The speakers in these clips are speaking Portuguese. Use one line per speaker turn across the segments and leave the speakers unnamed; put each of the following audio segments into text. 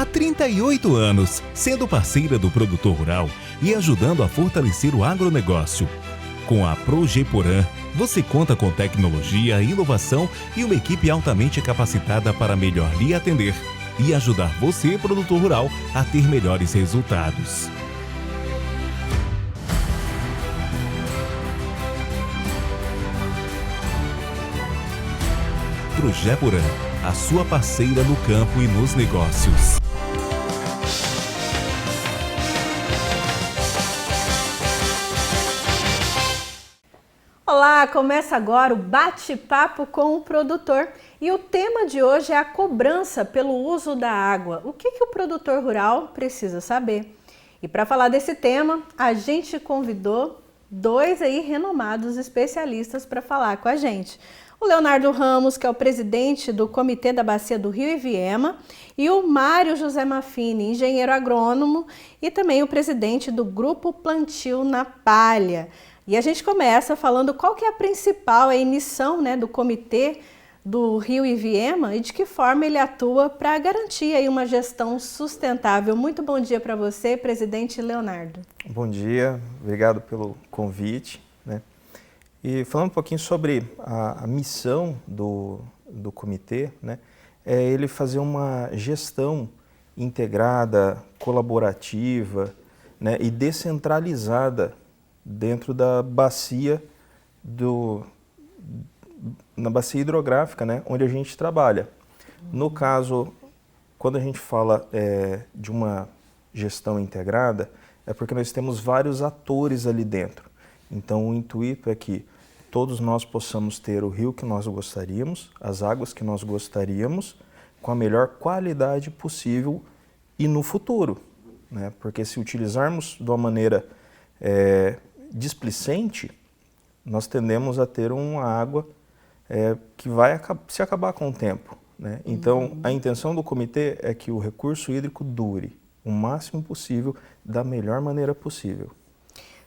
Há 38 anos, sendo parceira do produtor rural e ajudando a fortalecer o agronegócio. Com a Progeporã, você conta com tecnologia, inovação e uma equipe altamente capacitada para melhor lhe atender e ajudar você, produtor rural, a ter melhores resultados. Progeporã, a sua parceira no campo e nos negócios.
Olá, começa agora o bate-papo com o produtor e o tema de hoje é a cobrança pelo uso da água. O que o produtor rural precisa saber? E para falar desse tema, a gente convidou dois renomados especialistas para falar com a gente. O Leonardo Ramos, que é o presidente do Comitê da Bacia do Rio Iviema, e o Mário José Maffini, engenheiro agrônomo e também o presidente do Grupo Plantio na Palha. E a gente começa falando qual que é a principal missão, do Comitê do Rio Iviema e de que forma ele atua para garantir aí uma gestão sustentável. Muito bom dia para você, presidente Leonardo.
Bom dia, obrigado pelo convite. E falando um pouquinho sobre a missão do comitê, é ele fazer uma gestão integrada, colaborativa, e descentralizada dentro da bacia na bacia hidrográfica, onde a gente trabalha. No caso, quando a gente fala de uma gestão integrada, é porque nós temos vários atores ali dentro. Então, o intuito é que todos nós possamos ter o rio que nós gostaríamos, as águas que nós gostaríamos, com a melhor qualidade possível e no futuro. Porque se utilizarmos de uma maneira displicente, nós tendemos a ter uma água que vai se acabar com o tempo. Então, a intenção do comitê é que o recurso hídrico dure o máximo possível, da melhor maneira possível.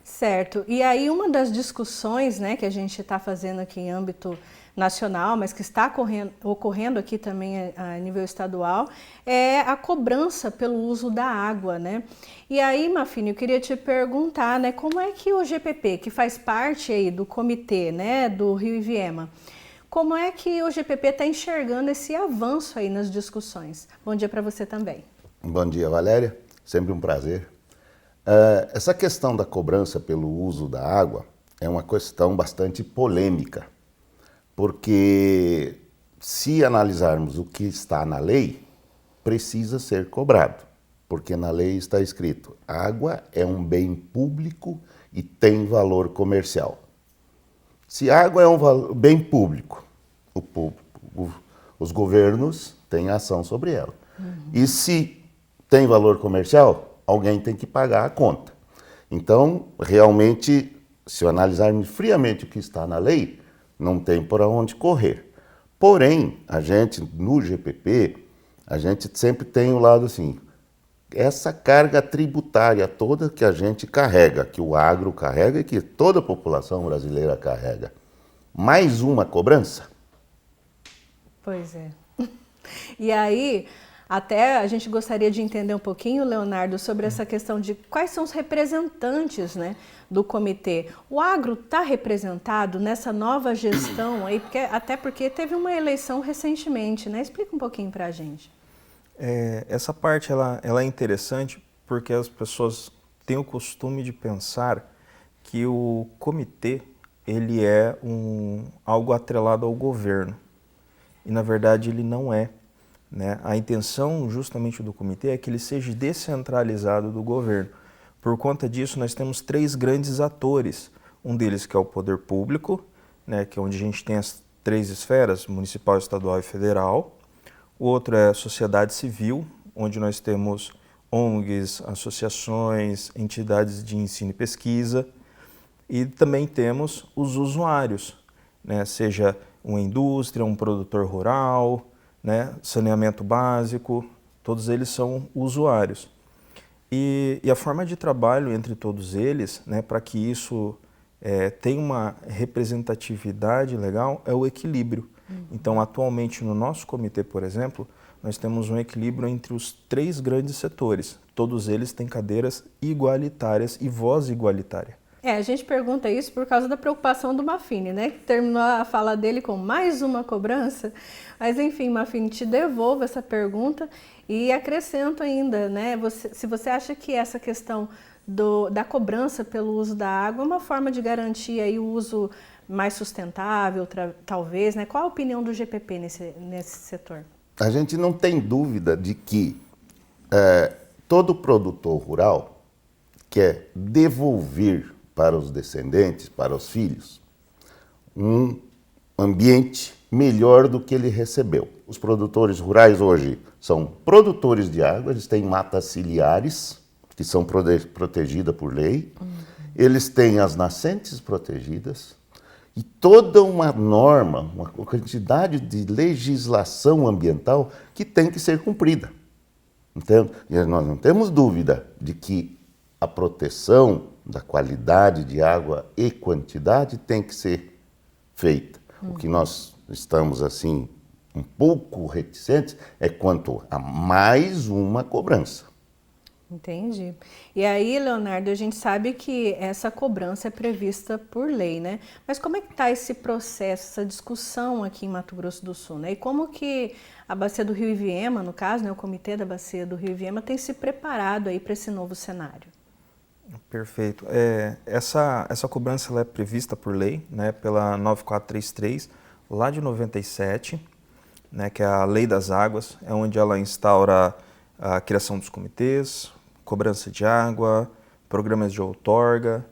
Certo. E aí uma das discussões que a gente está fazendo aqui em âmbito nacional, mas que está ocorrendo aqui também a nível estadual, é a cobrança pelo uso da água, E aí, Maffini, eu queria te perguntar, como é que o GPP, que faz parte aí do comitê, do Rio Iviema, como é que o GPP está enxergando esse avanço aí nas discussões? Bom dia para você também.
Bom dia, Valéria. Sempre um prazer. Essa questão da cobrança pelo uso da água é uma questão bastante polêmica, porque se analisarmos o que está na lei, precisa ser cobrado, porque na lei está escrito: água é um bem público e tem valor comercial. Se água é um bem público, os governos têm ação sobre ela. E se tem valor comercial, alguém tem que pagar a conta. Então, realmente, se eu analisarmos friamente o que está na lei, não tem por onde correr. Porém, a gente, no GPP, a gente sempre tem o lado assim, essa carga tributária toda que a gente carrega, que o agro carrega e que toda a população brasileira carrega. Mais uma cobrança?
Pois é. E aí, até a gente gostaria de entender um pouquinho, Leonardo, sobre essa questão de quais são os representantes do comitê. O agro está representado nessa nova gestão aí, até porque teve uma eleição recentemente, Explica um pouquinho para a gente.
Essa parte ela é interessante porque as pessoas têm o costume de pensar que o comitê ele é algo atrelado ao governo. E na verdade ele não é. A intenção justamente do comitê é que ele seja descentralizado do governo. Por conta disso, nós temos três grandes atores. Um deles que é o poder público, que é onde a gente tem as três esferas, municipal, estadual e federal. O outro é a sociedade civil, onde nós temos ONGs, associações, entidades de ensino e pesquisa. E também temos os usuários, seja uma indústria, um produtor rural, saneamento básico, todos eles são usuários. E a forma de trabalho entre todos eles, para que isso tenha uma representatividade legal, é o equilíbrio. Então, atualmente no nosso comitê, por exemplo, nós temos um equilíbrio entre os 3 grandes setores. Todos eles têm cadeiras igualitárias e voz igualitária.
A gente pergunta isso por causa da preocupação do Maffini, né? Que terminou a fala dele com mais uma cobrança. Mas enfim, Maffini, te devolvo essa pergunta e acrescento ainda, né? Se você acha que essa questão da cobrança pelo uso da água é uma forma de garantir aí o uso mais sustentável, talvez, né? Qual a opinião do GPP nesse setor?
A gente não tem dúvida de que todo produtor rural quer devolver para os descendentes, para os filhos, um ambiente melhor do que ele recebeu. Os produtores rurais hoje são produtores de água, eles têm matas ciliares, que são protegidas por lei, eles têm as nascentes protegidas e toda uma norma, uma quantidade de legislação ambiental que tem que ser cumprida. Então, nós não temos dúvida de que a proteção da qualidade de água e quantidade tem que ser feita. O que nós estamos, assim, um pouco reticentes é quanto a mais uma cobrança.
Entendi. E aí, Leonardo, a gente sabe que essa cobrança é prevista por lei, né? Mas como é que está esse processo, essa discussão aqui em Mato Grosso do Sul, né? E como que a Bacia do Rio Iviema, no caso, né, o Comitê da Bacia do Rio Iviema, tem se preparado aí para esse novo cenário?
Perfeito. Essa cobrança ela é prevista por lei, né, pela 9433, lá de 97, né, que é a Lei das Águas, é onde ela instaura a criação dos comitês, cobrança de água, programas de outorga.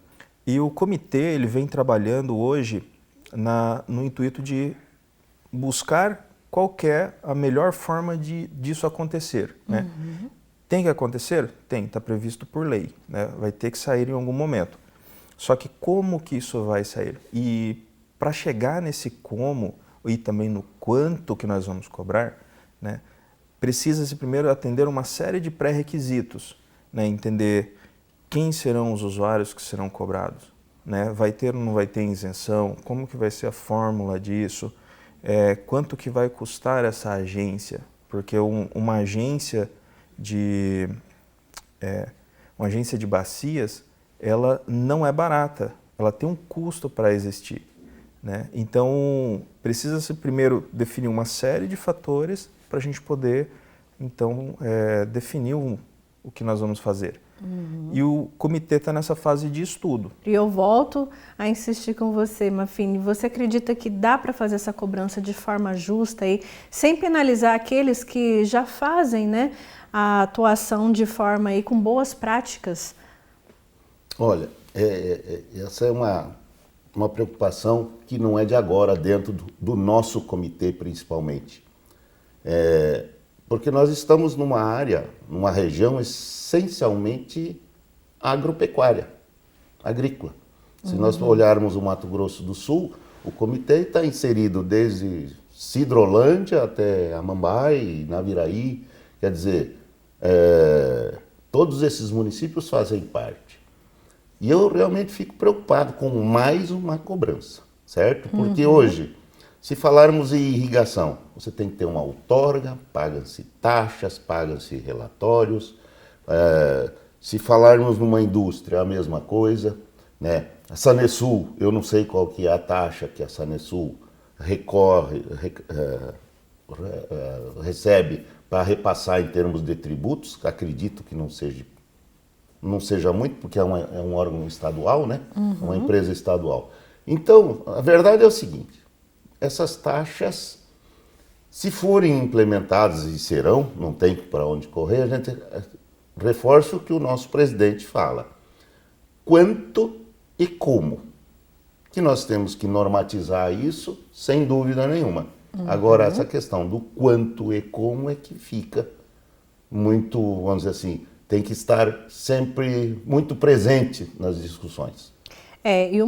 E o comitê ele vem trabalhando hoje no intuito de buscar qual que é a melhor forma disso acontecer, né? Tem que acontecer? Tem, está previsto por lei, né? Vai ter que sair em algum momento. Só que como que isso vai sair? E para chegar nesse como e também no quanto que nós vamos cobrar, né, precisa-se primeiro atender uma série de pré-requisitos, né, entender quem serão os usuários que serão cobrados, né, vai ter ou não vai ter isenção, como que vai ser a fórmula disso, quanto que vai custar essa agência, porque uma agência de bacias, ela não é barata, ela tem um custo para existir, né? Então, precisa-se primeiro definir uma série de fatores para a gente poder, então, definir o que nós vamos fazer. E o comitê está nessa fase de estudo.
E eu volto a insistir com você, Maffini. Você acredita que dá para fazer essa cobrança de forma justa, aí, sem penalizar aqueles que já fazem, né, a atuação de forma aí, com boas práticas?
Olha, essa é uma preocupação que não é de agora, dentro do nosso comitê principalmente. Porque nós estamos numa área, numa região essencialmente agropecuária, agrícola. Se nós olharmos o Mato Grosso do Sul, o comitê está inserido desde Sidrolândia até Amambai, Naviraí, quer dizer, todos esses municípios fazem parte. E eu realmente fico preocupado com mais uma cobrança, certo? Porque hoje, se falarmos em irrigação, você tem que ter uma outorga, pagam-se taxas, pagam-se relatórios. Se falarmos numa indústria, a mesma coisa, né? A Sanesul, eu não sei qual que é a taxa que a Sanesul recebe para repassar em termos de tributos, acredito que não seja muito, porque é um órgão estadual, né? É uma empresa estadual. Então, a verdade é o seguinte, essas taxas, se forem implementadas, e serão, não tem para onde correr, a gente reforça o que o nosso presidente fala. Quanto e como? Que nós temos que normatizar isso, sem dúvida nenhuma. Agora, essa questão do quanto e como é que fica muito, vamos dizer assim, tem que estar sempre muito presente nas discussões.
E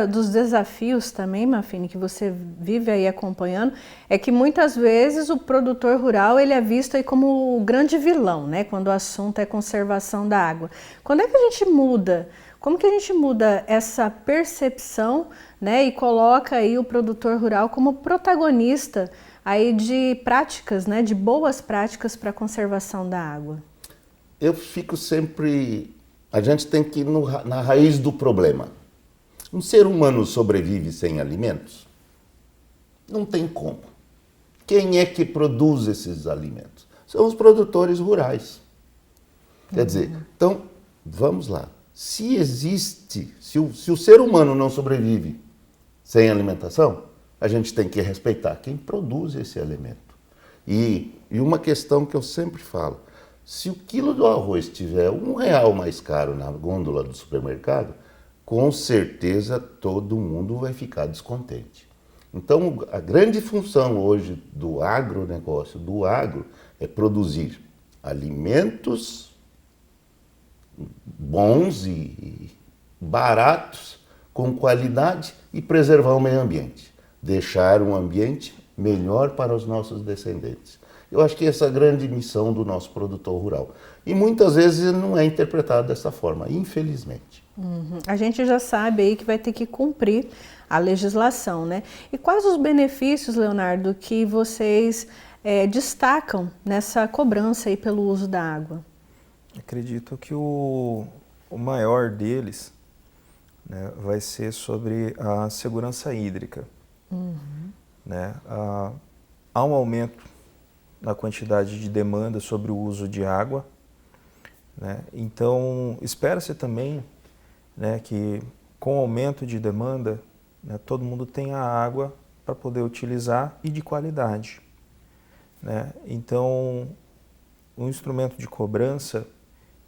dos desafios também, Maffini, que você vive aí acompanhando, é que muitas vezes o produtor rural ele é visto aí como o grande vilão, né? Quando o assunto é conservação da água. Quando é que a gente muda? Como que a gente muda essa percepção, né? E coloca aí o produtor rural como protagonista aí de práticas, né, de boas práticas para a conservação da água?
Eu fico sempre... A gente tem que ir na raiz do problema. Um ser humano sobrevive sem alimentos? Não tem como. Quem é que produz esses alimentos? São os produtores rurais. Quer dizer, então, vamos lá. Se o ser humano não sobrevive sem alimentação, a gente tem que respeitar quem produz esse alimento. E uma questão que eu sempre falo, se o quilo do arroz estiver R$1 mais caro na gôndola do supermercado, com certeza todo mundo vai ficar descontente. Então, a grande função hoje do agronegócio, do agro, é produzir alimentos bons e baratos, com qualidade e preservar o meio ambiente. Deixar um ambiente melhor para os nossos descendentes. Eu acho que essa é a grande missão do nosso produtor rural. E muitas vezes ele não é interpretado dessa forma, infelizmente.
A gente já sabe aí que vai ter que cumprir a legislação, né? E quais os benefícios, Leonardo, que vocês destacam nessa cobrança aí pelo uso da água?
Acredito que o maior deles, né, vai ser sobre a segurança hídrica. Né? Há um aumento na quantidade de demanda sobre o uso de água, né? Então, espera-se também, né, que com o aumento de demanda, né, todo mundo tenha água para poder utilizar e de qualidade. Né? Então, o instrumento de cobrança,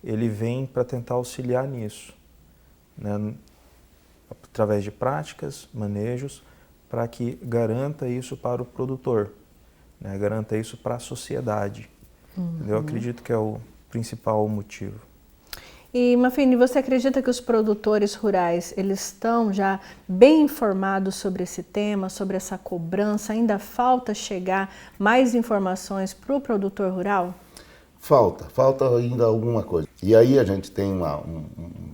ele vem para tentar auxiliar nisso, né? Através de práticas, manejos, para que garanta isso para o produtor, né? Garanta isso para a sociedade. Eu acredito que é o principal motivo.
E, Mafini, você acredita que os produtores rurais, eles estão já bem informados sobre esse tema, sobre essa cobrança? Ainda falta chegar mais informações para o produtor rural?
Falta ainda alguma coisa. E aí a gente tem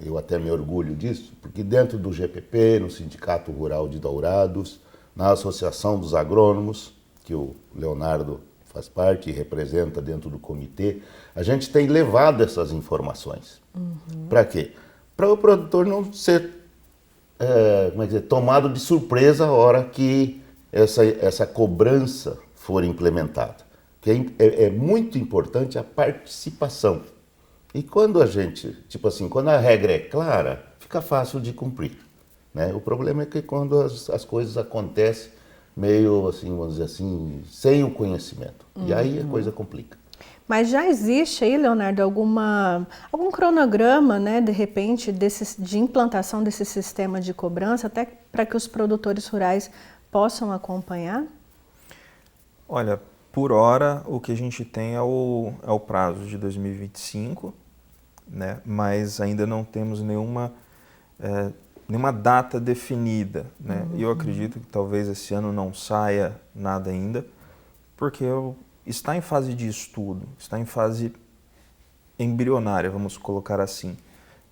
eu até me orgulho disso, porque dentro do GPP, no Sindicato Rural de Dourados, na Associação dos Agrônomos, que o Leonardo faz parte e representa dentro do comitê, a gente tem levado essas informações. Para quê? Para o produtor não ser tomado de surpresa a hora que essa cobrança for implementada. Que é muito importante a participação. E quando a gente, quando a regra é clara, fica fácil de cumprir. Né? O problema é que quando as coisas acontecem meio assim, vamos dizer assim, sem o conhecimento. E aí a coisa complica.
Mas já existe aí, Leonardo, algum cronograma, né, de repente, de implantação desse sistema de cobrança, até para que os produtores rurais possam acompanhar?
Olha, por hora, o que a gente tem é o prazo de 2025, né? Mas ainda não temos nenhuma data definida, né? E eu acredito que talvez esse ano não saia nada ainda, porque está em fase de estudo, está em fase embrionária, vamos colocar assim,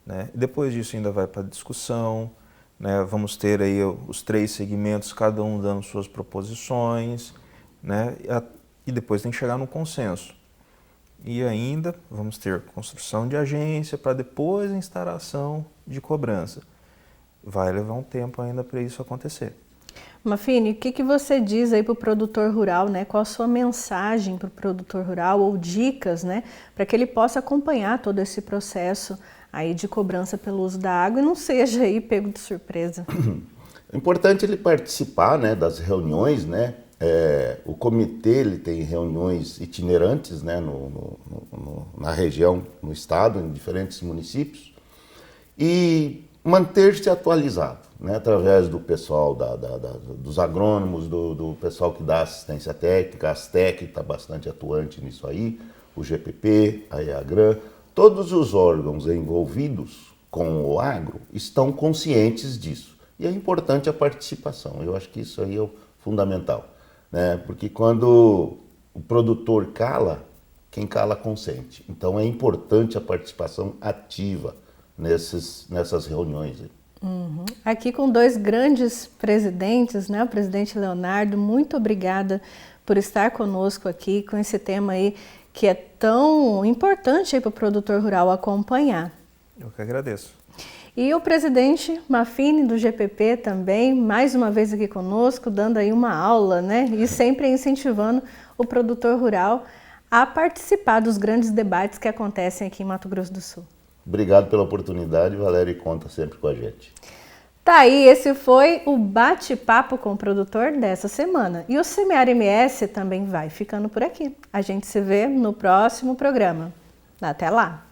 né? Depois disso ainda vai para discussão, né? Vamos ter aí os 3 segmentos, cada um dando suas proposições, né? E depois tem que chegar num consenso. E ainda vamos ter construção de agência para depois a instalação de cobrança. Vai levar um tempo ainda para isso acontecer.
Mafini, o que você diz aí para o produtor rural, né? Qual a sua mensagem para o produtor rural ou dicas, né, para que ele possa acompanhar todo esse processo aí de cobrança pelo uso da água e não seja aí pego de surpresa?
É importante ele participar, né, das reuniões, né? O comitê ele tem reuniões itinerantes, né, na região, no estado, em diferentes municípios, e manter-se atualizado, né, através do pessoal dos agrônomos, do pessoal que dá assistência técnica, a ASTEC está bastante atuante nisso aí, o GPP, a EAGRAN, todos os órgãos envolvidos com o agro estão conscientes disso. E é importante a participação, eu acho que isso aí é o fundamental. Né? Porque quando o produtor cala, quem cala consente. Então é importante a participação ativa nessas reuniões.
Aqui com 2 grandes presidentes, né? O presidente Leonardo, muito obrigada por estar conosco aqui com esse tema aí que é tão importante para o produtor rural acompanhar.
Eu que agradeço.
E o presidente Maffini do GPP também, mais uma vez aqui conosco, dando aí uma aula, né? E sempre incentivando o produtor rural a participar dos grandes debates que acontecem aqui em Mato Grosso do Sul.
Obrigado pela oportunidade, Valério, e conta sempre com a gente.
Tá aí, esse foi o bate-papo com o produtor dessa semana. E o Semear MS também vai ficando por aqui. A gente se vê no próximo programa. Até lá!